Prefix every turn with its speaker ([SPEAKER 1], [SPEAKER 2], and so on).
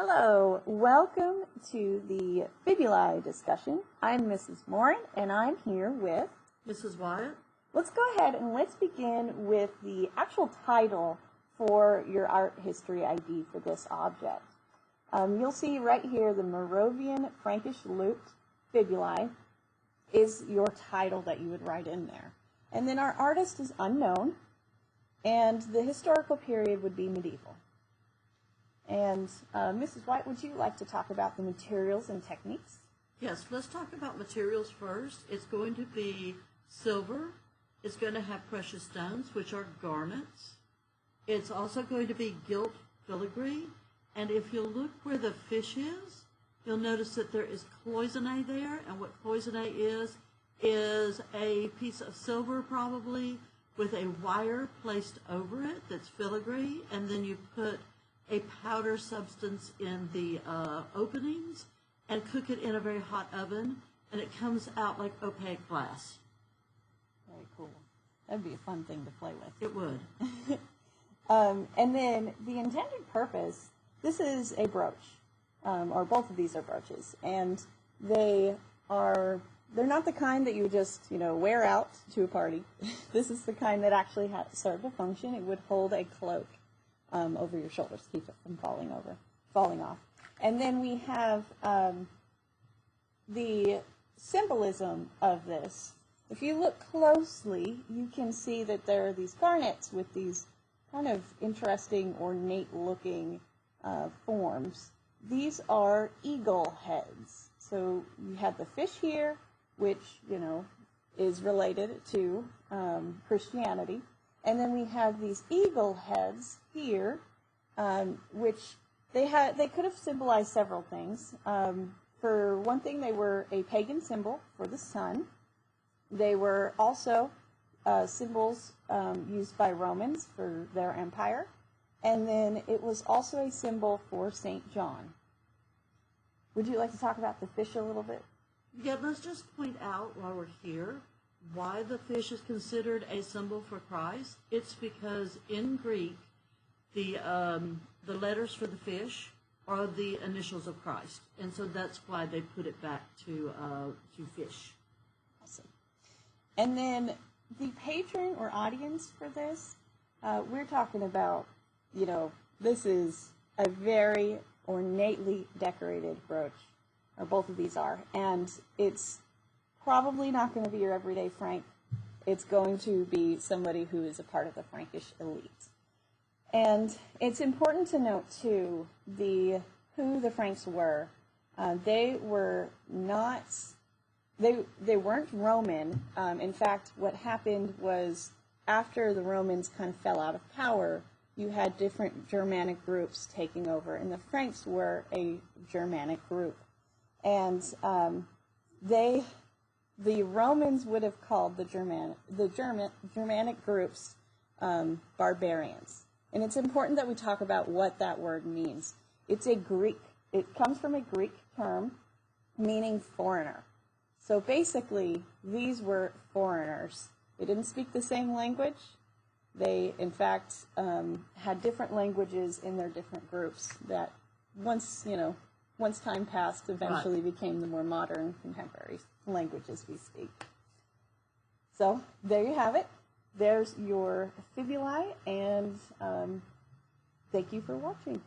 [SPEAKER 1] Hello, welcome to the Fibulae discussion. I'm Mrs. Morin, and I'm here with
[SPEAKER 2] Mrs. Wyatt.
[SPEAKER 1] Let's go ahead and let's begin with the actual title for your art history ID for this object. You'll see right here the Merovingian Frankish looped Fibulae is your title that you would write in there. And then our artist is unknown, and the historical period would be medieval. And Mrs. White, would you like to talk about the materials and techniques?
[SPEAKER 2] Yes, let's talk about materials first. It's going to be silver. It's going to have precious stones, which are garnets. It's also going to be gilt filigree. And if you look where the fish is, you'll notice that there is cloisonne there. And what cloisonne is a piece of silver probably with a wire placed over it that's filigree. And then you put a powder substance in the openings and cook it in a very hot oven, and it comes out like opaque glass.
[SPEAKER 1] Very cool. That'd be a fun thing to play with.
[SPEAKER 2] It would.
[SPEAKER 1] And then the intended purpose, this is a brooch, or both of these are brooches, and they're not the kind that you would just, wear out to a party. This is the kind that actually served a function. It would hold a cloak over your shoulders, keep it from falling off. And then we have the symbolism of this. If you look closely, you can see that there are these garnets with these kind of interesting, ornate-looking forms. These are eagle heads. So you have the fish here, which, is related to Christianity. And then we have these eagle heads here, which they could have symbolized several things. For one thing, they were a pagan symbol for the sun. They were also symbols used by Romans for their empire. And then it was also a symbol for St. John. Would you like to talk about the fish a little bit?
[SPEAKER 2] Yeah, let's just point out while we're here why the fish is considered a symbol for Christ. It's because in Greek, the letters for the fish are the initials of Christ, and so that's why they put it back to fish.
[SPEAKER 1] Awesome. And then the patron or audience for this, we're talking about, this is a very ornately decorated brooch, or both of these are, and it's probably not going to be your everyday Frank. It's going to be somebody who is a part of the Frankish elite. And it's important to note, too, who the Franks were. They were not, they weren't Roman. In fact, what happened was after the Romans kind of fell out of power, you had different Germanic groups taking over, and the Franks were a Germanic group. And the Romans would have called the Germanic groups barbarians. And it's important that we talk about what that word means. It comes from a Greek term meaning foreigner. So basically, these were foreigners. They didn't speak the same language. They, in fact, had different languages in their different groups that once time passed, eventually became the more modern, contemporary languages we speak. So there you have it. There's your Fibulae, and thank you for watching.